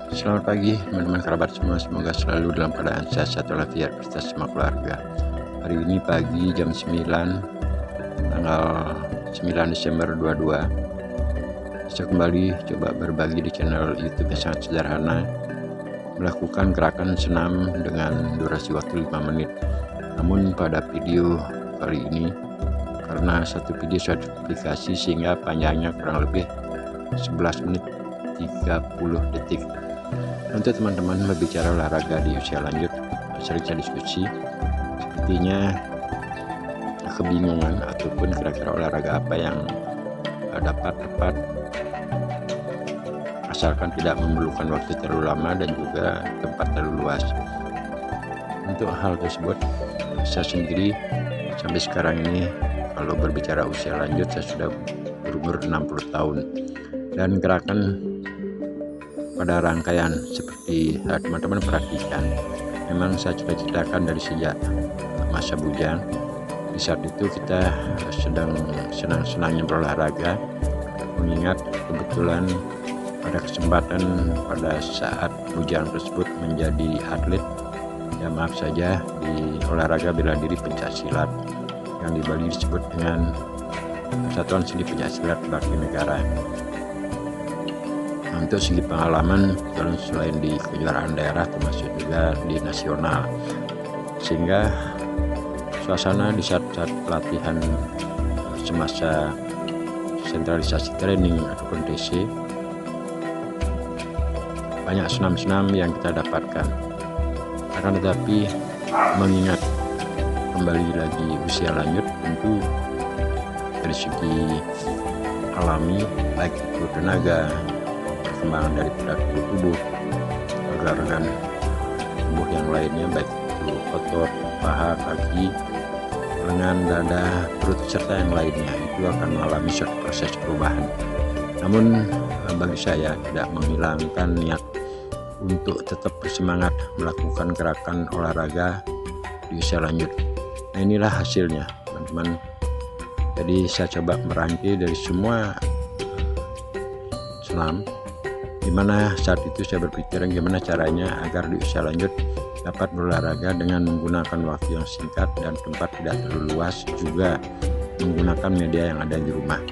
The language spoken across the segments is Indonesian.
Selamat pagi teman-teman kerabat semua, semoga selalu dalam keadaan sehat walafiat beserta semua keluarga. Hari ini pagi jam 9, tanggal 9 Desember 22, saya kembali coba berbagi di channel YouTube yang sangat sederhana, melakukan gerakan senam dengan durasi waktu 5 menit. Namun pada video kali ini, karena satu video saya duplikasi sehingga panjangnya kurang lebih 11 menit 30 detik. Untuk teman-teman berbicara olahraga di usia lanjut, sering saya diskusi, sepertinya kebingungan ataupun kira-kira olahraga apa yang dapat tepat asalkan tidak memerlukan waktu terlalu lama dan juga tempat terlalu luas. Untuk hal tersebut, saya sendiri sampai sekarang ini kalau berbicara usia lanjut, saya sudah berumur 60 tahun dan gerakan pada rangkaian seperti teman-teman perhatikan, memang saya ceritakan dari sejak masa bujang. Di saat itu kita sedang senang-senangnya berolahraga, mengingat kebetulan pada kesempatan pada saat bujang tersebut menjadi atlet, ya maaf saja, di olahraga bela diri pencaksilat yang di Bali disebut dengan Persatuan Seni Pencaksilat Bakti Negara. Untuk segi pengalaman, selain di kejuaraan daerah termasuk juga di nasional, sehingga suasana di saat-saat pelatihan semasa sentralisasi training ataupun TC, banyak senam-senam yang kita dapatkan. Akan tetapi mengingat kembali lagi usia lanjut, tentu dari segi alami baik itu tenaga, perkembangan daripada tubuh, organ tubuh yang lainnya baik itu otot, paha, kaki, lengan, dada, perut serta yang lainnya itu akan mengalami suatu proses perubahan. Namun bagi saya tidak menghilangkan niat untuk tetap bersemangat melakukan gerakan olahraga di usia lanjut. Nah, inilah hasilnya teman-teman. Jadi saya coba merangkai dari semua senam, dimana saat itu saya berpikir gimana caranya agar di usia lanjut dapat berolahraga dengan menggunakan waktu yang singkat dan tempat tidak terlalu luas, juga menggunakan media yang ada di rumah.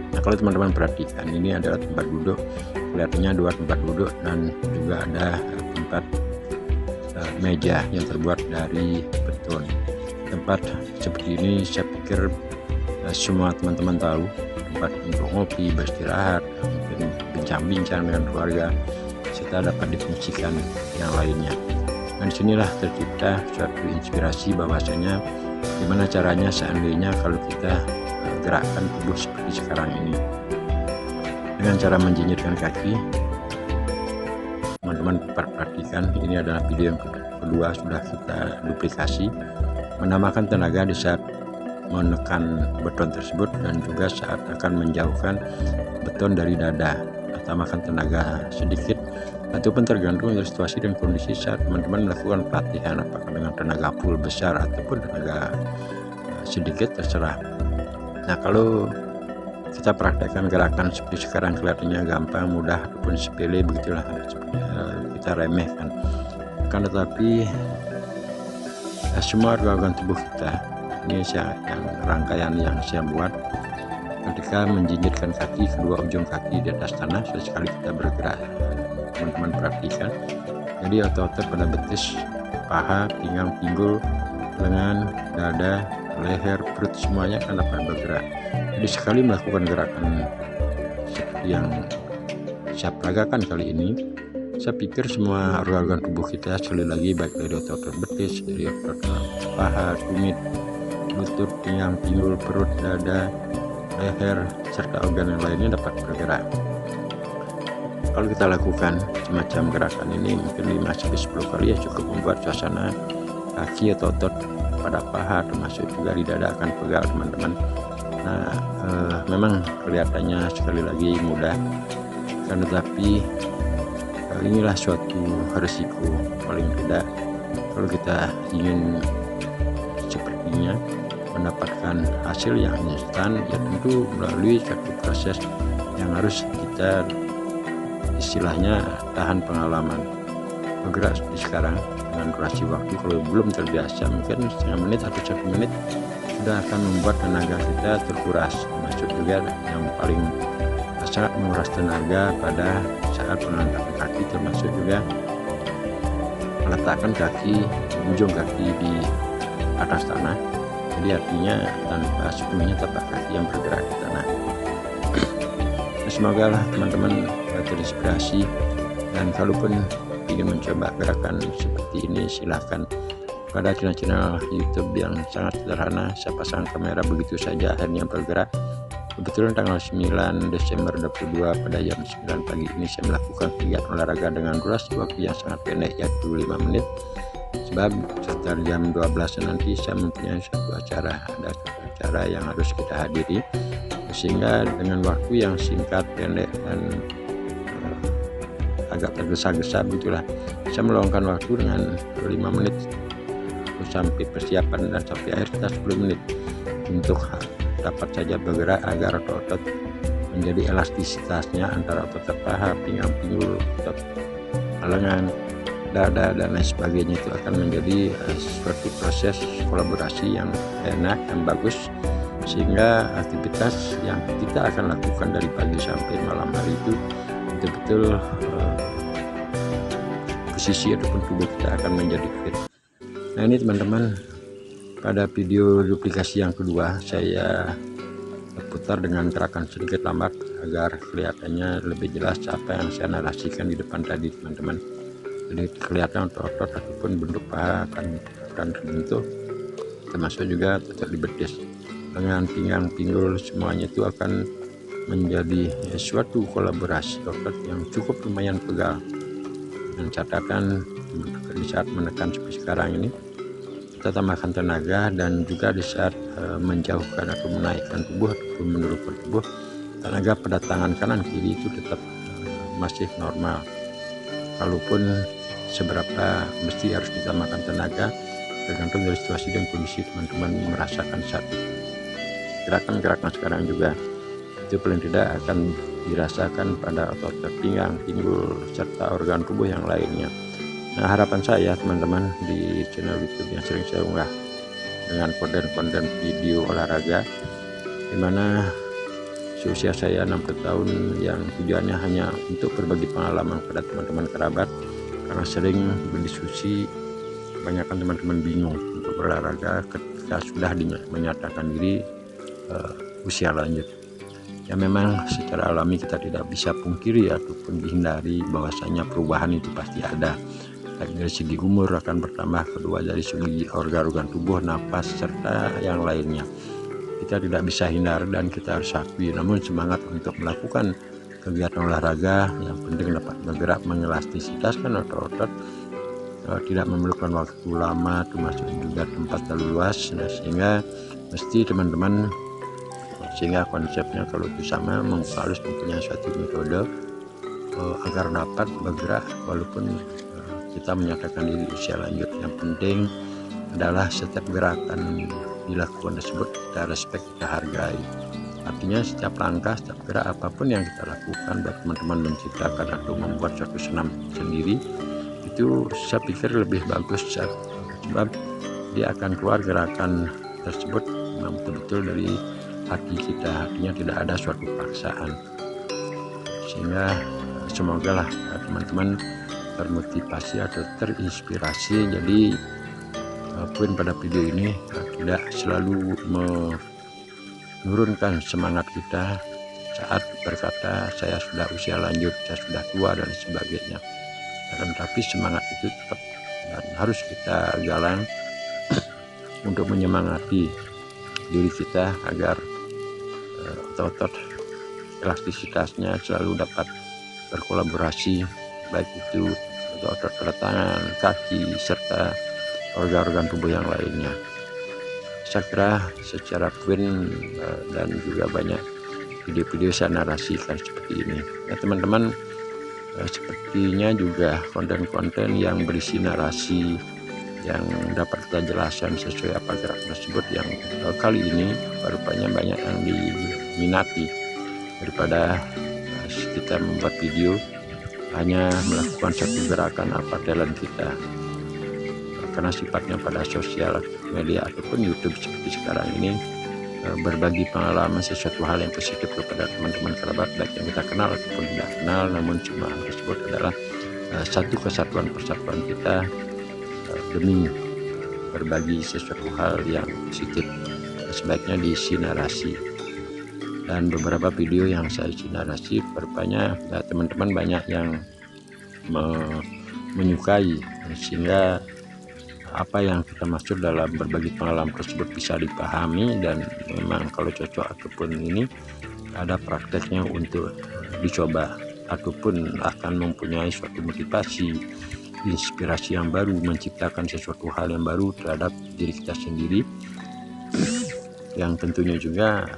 Nah, kalau teman-teman perhatikan, ini adalah tempat duduk, kelihatannya 2 tempat duduk dan juga ada tempat meja yang terbuat dari beton. Tempat seperti ini saya pikir semua teman-teman tahu, tempat untuk ngopi, beristirahat, mungkin bincang-bincang dengan keluarga, serta dapat difungsikan yang lainnya. Dan disinilah tercipta suatu inspirasi bahwasanya gimana caranya seandainya kalau kita gerakkan tubuh seperti sekarang ini dengan cara menjinjitkan kaki. Teman-teman perhatikan, ini adalah video yang kedua sudah kita duplikasi, menambahkan tenaga di saat menekan beton tersebut dan juga saat akan menjauhkan beton dari dada, tambahkan tenaga sedikit ataupun tergantung dari situasi dan kondisi saat teman-teman melakukan pelatihan, apakah dengan tenaga full besar ataupun tenaga sedikit, terserah. Nah, kalau kita praktekkan gerakan seperti sekarang kelihatannya gampang, mudah ataupun sepele, begitulah kita remehkan, kan, tetapi semua organ tubuh kita ini yang rangkaian yang saya buat ketika menjinjitkan kaki, kedua ujung kaki di atas tanah sesekali kita bergerak. Teman-teman perhatikan, jadi otot-otot pada betis, paha, pinggang, pinggul, lengan, dada, leher, perut, semuanya akan dapat bergerak. Jadi sekali melakukan gerakan seperti yang saya peragakan kali ini, saya pikir semua organ tubuh kita sekali lagi, baik dari otot-otot betis, dari otot paha, tumit, lutut, pinggang, pinggul, perut, dada, leher, serta organ yang lainnya dapat bergerak. Kalau kita lakukan semacam gerakan ini mungkin 5-10 kali ya cukup membuat suasana kaki atau otot pada paha termasuk juga di dada akan pegal, teman-teman. Nah, memang kelihatannya sekali lagi mudah, kan, tetapi inilah suatu risiko paling tidak kalau kita ingin sepertinya mendapatkan hasil yang instan, ya tentu melalui satu proses yang harus kita istilahnya tahan pengalaman. Bergerak seperti sekarang dengan durasi waktu kalau belum terbiasa mungkin setengah menit atau 1 menit sudah akan membuat tenaga kita terkuras, termasuk juga yang paling sangat menguras tenaga pada saat menangkapkan kaki, termasuk juga meletakkan kaki, ujung kaki di atas tanah. Jadi artinya tanpa sepenuhnya tapak kaki yang bergerak di tanah. Semoga lah teman-teman terinspirasi, dan kalaupun ingin mencoba gerakan seperti ini silahkan. Pada channel YouTube yang sangat sederhana, saya pasang kamera begitu saja akhirnya bergerak. Kebetulan tanggal 9 Desember 22 pada jam 9 pagi ini saya melakukan kegiatan olahraga dengan durasi waktu yang sangat pendek, yaitu 5 menit. Sebab sekitar jam 12 nanti saya mempunyai satu acara, ada satu acara yang harus kita hadiri, sehingga dengan waktu yang singkat, pendek, dan agak tergesa-gesa begitulah, saya meluangkan waktu dengan 5 menit sampai persiapan dan sampai akhir kita 10 menit untuk dapat saja bergerak agar otot menjadi elastisitasnya antara otot paha, pinggang, pinggul, otot lengan, dada, dan lain sebagainya itu akan menjadi suatu proses kolaborasi yang enak dan bagus, sehingga aktivitas yang kita akan lakukan dari pagi sampai malam hari itu betul-betul posisi ataupun tubuh kita akan menjadi fit. Nah ini teman-teman, pada video duplikasi yang kedua saya putar dengan gerakan sedikit lambat agar kelihatannya lebih jelas apa yang saya narasikan di depan tadi teman-teman. Jadi kelihatan otot ataupun bentuk paha akan terbentuk, termasuk juga otot di betis, lengan, pinggang, pinggul, semuanya itu akan menjadi suatu kolaborasi otot yang cukup lumayan pegal. Dan catatan di saat menekan seperti sekarang ini, kita tambahkan tenaga, dan juga di saat menjauhkan atau menaikkan tubuh ataupun menurunkan tubuh, tenaga pada tangan kanan kiri itu tetap masih normal. Kalaupun seberapa mesti harus ditambahkan tenaga tergantung dari situasi dan kondisi teman-teman merasakan saat itu. Gerakan-gerakan sekarang juga itu paling tidak akan dirasakan pada otot pinggang, pinggul, serta organ tubuh yang lainnya. Nah harapan saya teman-teman di channel YouTube yang sering saya unggah dengan konten-konten video olahraga, dimana seusia saya 60 tahun yang tujuannya hanya untuk berbagi pengalaman kepada teman-teman kerabat, karena sering berdiskusi kebanyakan teman-teman bingung untuk berolahraga ketika sudah menyatakan diri usia lanjut. Ya memang secara alami kita tidak bisa pungkiri ataupun dihindari bahwasanya perubahan itu pasti ada, baik dari segi umur akan bertambah, kedua dari segi organ-organ tubuh, napas, serta yang lainnya. Kita tidak bisa hindar dan kita harus akui, namun semangat untuk melakukan kegiatan olahraga yang penting dapat bergerak, mengelastisitaskan otot-otot, tidak memerlukan waktu lama, termasuk juga tempat terlalu luas. Nah, sehingga mesti teman-teman, sehingga konsepnya kalau itu sama harus mempunyai suatu metode agar dapat bergerak walaupun kita menyatakan diri usia lanjut. Yang penting adalah setiap gerakan dilakukan tersebut kita respect, kita hargai. Artinya setiap langkah, setiap gerak apapun yang kita lakukan, baik teman-teman menciptakan atau membuat suatu senam sendiri, itu saya pikir lebih bagus, sebab dia akan keluar gerakan tersebut memang betul-betul dari hati kita, artinya tidak ada suatu paksaan. Sehingga semoga lah teman-teman termotivasi atau terinspirasi. Jadi poin pada video ini tidak selalu menurunkan semangat kita saat berkata saya sudah usia lanjut, saya sudah tua dan sebagainya, tapi semangat itu tetap dan harus kita galang untuk menyemangati diri kita agar otot elastisitasnya selalu dapat berkolaborasi, baik itu otot pada tangan, kaki, serta organ-organ tubuh yang lainnya. Saya kira secara poin dan juga banyak video-video saya narasikan seperti ini. Nah teman-teman, sepertinya juga konten-konten yang berisi narasi yang dapat kita jelaskan sesuai apa gerak tersebut yang kali ini rupanya banyak yang diminati daripada kita membuat video hanya melakukan satu gerakan apa talent kita, karena sifatnya pada sosial media ataupun YouTube seperti sekarang ini berbagi pengalaman sesuatu hal yang positif kepada teman-teman kerabat baik yang kita kenal ataupun tidak kenal, namun semua hal tersebut adalah satu kesatuan persatuan kita demi berbagi sesuatu hal yang positif. Sebaiknya diisi narasi, dan beberapa video yang saya isi narasi rupanya teman-teman banyak yang menyukai, sehingga apa yang kita maksud dalam berbagi pengalaman tersebut bisa dipahami, dan memang kalau cocok ataupun ini ada prakteknya untuk dicoba ataupun akan mempunyai suatu motivasi, inspirasi yang baru, menciptakan sesuatu hal yang baru terhadap diri kita sendiri, yang tentunya juga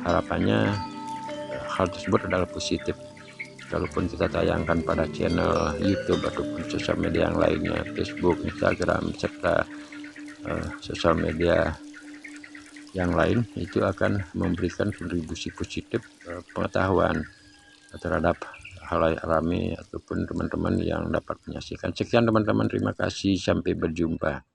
harapannya hal tersebut adalah positif. Kalaupun kita tayangkan pada channel YouTube ataupun sosial media yang lainnya, Facebook, Instagram, serta sosial media yang lain, itu akan memberikan kontribusi positif pengetahuan terhadap halayak ramai ataupun teman-teman yang dapat menyaksikan. Sekian teman-teman, terima kasih, sampai berjumpa.